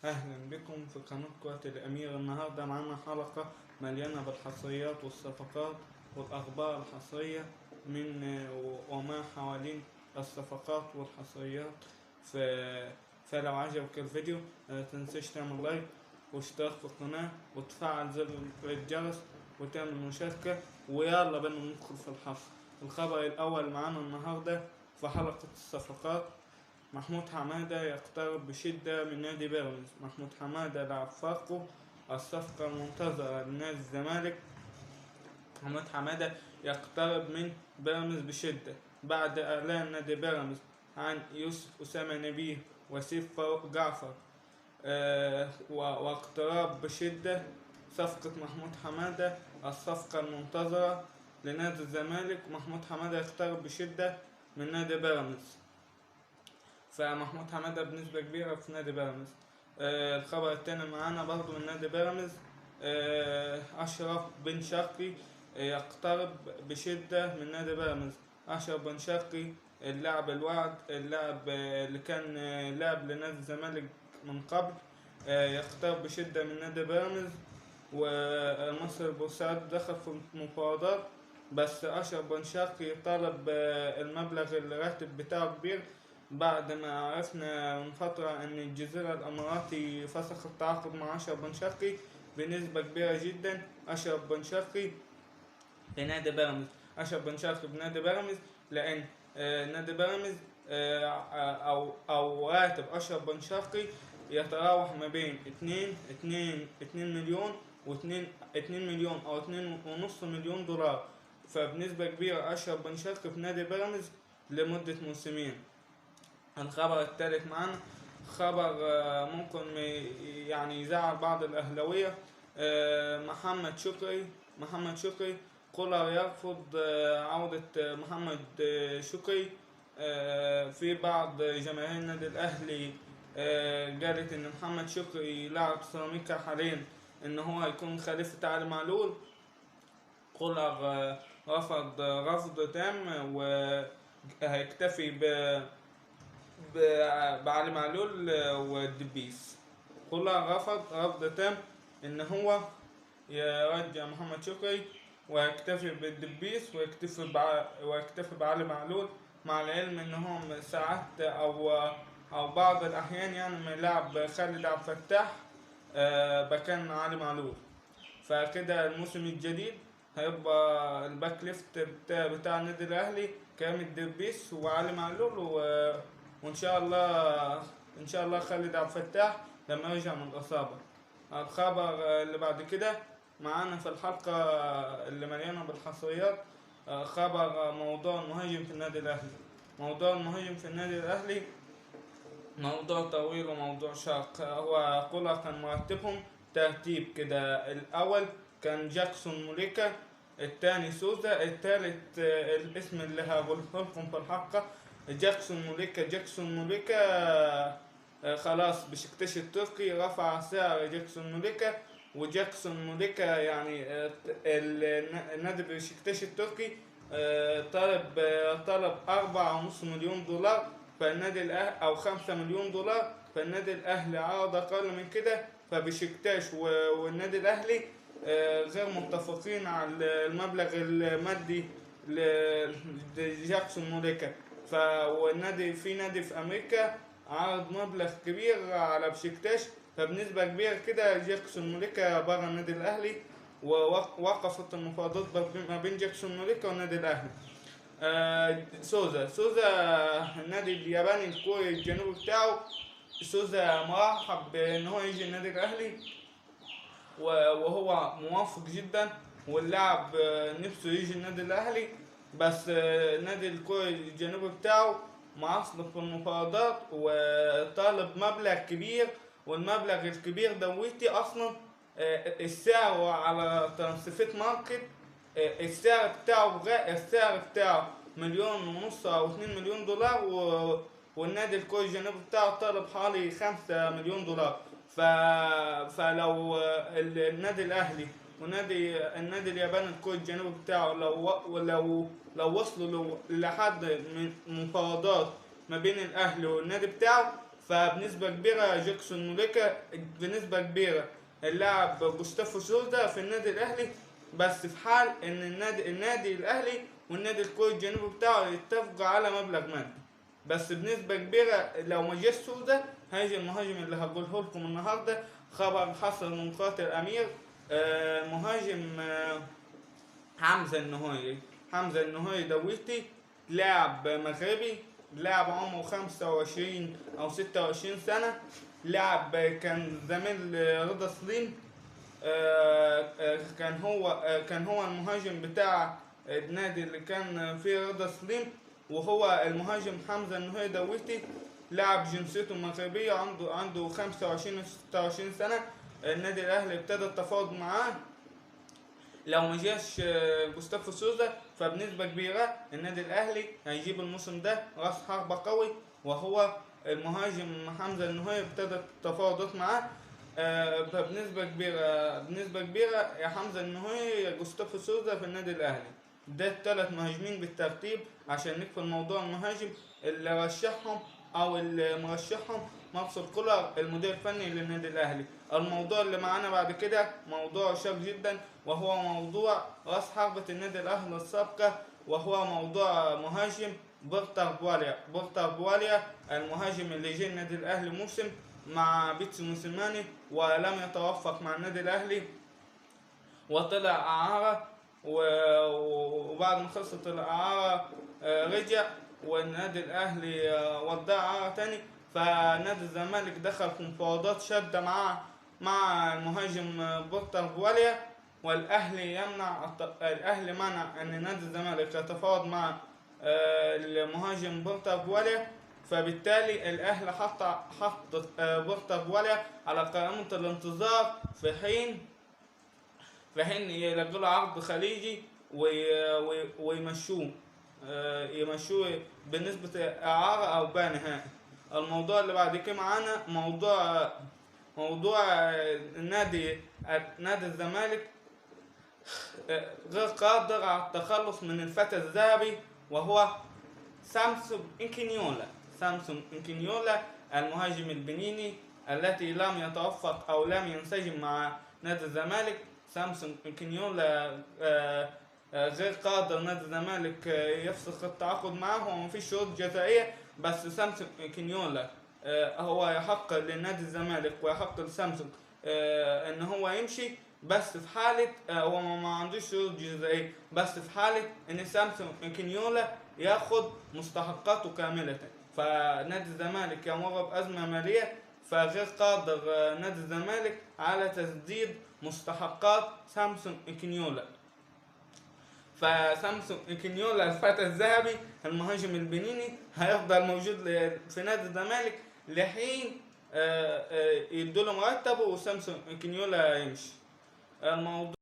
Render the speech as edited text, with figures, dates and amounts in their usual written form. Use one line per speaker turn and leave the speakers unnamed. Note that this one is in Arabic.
أهلا بكم في قناة قوة الأمير. النهاردة معانا حلقة مليانة بالحصريات والصفقات والأخبار الحصرية من وما حوالين الصفقات والحصريات. ف... فلو عجبك الفيديو متنساش تعمل لايك واشتراك في القناة وتفعل زر الجرس وتعمل مشاركة، ويلا بينا ندخل في الخبر الأول معانا النهاردة في حلقة الصفقات. محمود حمادة يقترب بشدة من نادي بيراميدز. محمود حمادة لاعب فاركو، الصفقة المنتظرة لنادي الزمالك. محمود حمادة يقترب من بيراميدز بشدة بعد إعلان نادي بيراميدز عن يوسف أسامة نبيه وسيف فاروق جعفر واقتراب بشدة صفقة محمود حمادة، الصفقة المنتظرة لنادي الزمالك. محمود حمادة يقترب بشدة من نادي بيراميدز، فمحمود حمادة بنسبة كبيرة في نادي بيراميدز. الخبر التاني معانا برضو من نادي بيراميدز. أشرف بن شرقي يقترب بشدة من نادي بيراميدز. أشرف بن شرقي اللاعب الوعد، اللاعب اللي كان لاعب لنادي الزمالك من قبل، يقترب بشدة من نادي بيراميدز. ومصر البورسعيد دخل في مفاوضات، بس أشرف بن شرقي طالب المبلغ الراتب بتاعه كبير بعد ما عرفنا من فترة أن الجزيرة الإماراتي فسخ التعاقد مع أشرف بن شرقي بنسبة كبيرة جدا. أشرف بن شرقي في نادي بيراميدز، أشرف بن شرقي بنادي بيراميدز، لأن نادي بيراميدز أو راتب أشرف بن شرقي يتراوح ما بين 2 مليون و2 مليون أو 2.5 مليون دولار. فبنسبة كبيرة أشرف بن شرقي في نادي بيراميدز لمدة موسمين. الخبر الثالث معانا خبر ممكن يعني يزعل بعض الأهلاوية. محمد شكري كولر يرفض عودة محمد شكري. في بعض جماهير النادي الأهلي قالت إن محمد شكري لاعب سيراميكا حاليا إن هو يكون خليفة علي معلول. كولر رفض رفض تام وهيكتفي بعلي معلول والدبيس. كولر رفض رفض تام ان هو يرجع محمد شكري ويكتفي بالدبيس ويكتفي بعلي معلول، مع العلم انهم ساعات او بعض الاحيان يعني ما يلعب خالد عبد الفتاح مكان علي معلول. فكده الموسم الجديد هيبقى الباك ليفت بتاع النادي الاهلي كريم الدبيس وعلي معلول وان شاء الله خالد عبد الفتاح لما يرجع من الاصابه. الخبر اللي بعد كده معانا في الحلقه اللي مليانه بالحصريات خبر موضوع المهاجم في النادي الاهلي. موضوع المهاجم في النادي الاهلي موضوع طويل وموضوع شاق. هو كولر كان مرتبهم ترتيب كده: الأول كان جاكسون موليكا، الثاني سوزا، الثالث الاسم اللي هقوله لكم في الحلقة جاكسون موليكا. خلاص بشكتش التركي رفع سعر جاكسون موليكا، وجاكسون موليكا يعني النادي بشكتش التركي طلب 4.5 مليون دولار، فالنادي الأهلي أو 5 مليون دولار، فالنادي الأهلي عرض أقل من كده، فبشكتاش والنادي الأهلي غير متفقين على المبلغ المادي لجاكسون موليكا. في نادي في أمريكا عرض مبلغ كبير على بشكتاش، فبنسبة كبيرة كده جاكسون موليكا برا النادي الأهلي، ووقفت المفاوضات ما بين جاكسون موليكا والنادي الأهلي. سوزا النادي الياباني الكوري الجنوبي بتاعه. سوزا مرحب بان هو يجي النادي الاهلي وهو موافق جدا، واللاعب نفسه يجي النادي الاهلي، بس النادي الكوري الجنوبي بتاعه معصلك في المفاوضات وطالب مبلغ كبير، والمبلغ الكبير دويتي اصلا السعر على ترانسفيت ماركت السعر بتاعه 1.5 مليون او 2 مليون دولار، والنادي الكوري الجنوبي بتاعه طالب حوالي 5 مليون دولار. فلو النادي الاهلي النادي الياباني الكوري الجنوبي بتاعه لو وصلوا لحد من مفاوضات ما بين الاهلي والنادي بتاعه، فبنسبة كبيرة جاكسون موليكا، بنسبة كبيرة اللاعب جوستافو سوزا في النادي الأهلي، بس في حال إن النادي الأهلي والنادي الكوري الجنوبي بتاعه يتفقوا على مبلغ مادي. بس بنسبة كبيرة لو ما جاش سوزا هيجي المهاجم اللي هقوله لكم النهارده. خبر حصل من قناة الأمير، مهاجم حمزة النهيري. حمزة النهيري دويتي لاعب مغربي، لاعب عمره 25 أو 26 سنة، لاعب كان زميل رضا سليم. كان هو المهاجم بتاع النادي اللي كان فيه رضا سليم، وهو المهاجم حمزة النهيري دويتي لاعب جنسيته مغربية، عنده 25 و 26 سنة. النادي الأهلي ابتدى التفاوض معاه. لو ما جاش جوستافو سوزا فبنسبة كبيرة النادي الأهلي هيجيب الموسم ده رأس حربة قوي، وهو المهاجم حمزة النهيري. ابتدت التفاوضات معاه، بنسبة كبيرة يا حمزة النهيري يا جوستافو سوزا في النادي الأهلي. ده الثلاث مهاجمين بالترتيب عشان نقفل موضوع المهاجم. اللي رشحهم أو اللي مرشحهم مارسيل كولر المدير الفني للنادي الأهلي. الموضوع اللي معانا بعد كده موضوع شاق جدا، وهو موضوع رأس حربة النادي الأهلي السابقة، وهو موضوع مهاجم بورتر بواليا المهاجم اللي جه النادي الأهلي موسم مع بيتسو موسيماني ولم يتوفق مع النادي الأهلي وطلع إعارة، وبعد ما خلصت الإعارة رجع، والنادي الأهلي وداه إعارة تاني. فنادي الزمالك دخل في مفاوضات شادة مع المهاجم بورتر بواليا، الأهلي منع أن نادي الزمالك يتفاوض مع المهاجم بورتر بواليا. فبالتالي الأهلي حط بورتر بواليا على قائمة الانتظار في حين يلقوا له عرض خليجي ويمشوه، بنسبة إعارة أو بيع نهائي. الموضوع اللي بعد كده معانا موضوع نادي الزمالك غير قادر على التخلص من الفتى الذهبي، وهو سامسون إنكينيولا المهاجم البنيني التي لم يتوفق أو لم ينسجم مع نادي الزمالك. سامسون إنكينيولا غير قادر نادي الزمالك يفسخ التعاقد معه، ومفيش شروط جزائية. بس سامسون إنكينيولا هو يحق لنادي الزمالك ويحق لسامسون ان هو يمشي، بس في حالة هو ما عندوش شروط جزائية، بس في حالة ان سامسون إنكينيولا ياخد مستحقاته كاملة. فنادي الزمالك يمر بأزمة مالية، فغير قادر نادي الزمالك على تسديد مستحقات سامسون إنكينيولا. فسامسون إنكينيولا الفتى الذهبي المهاجم البنيني هيفضل موجود في نادي الزمالك لحين يدوله مرتبه وسامسون إنكينيولا يمشي. الموضوع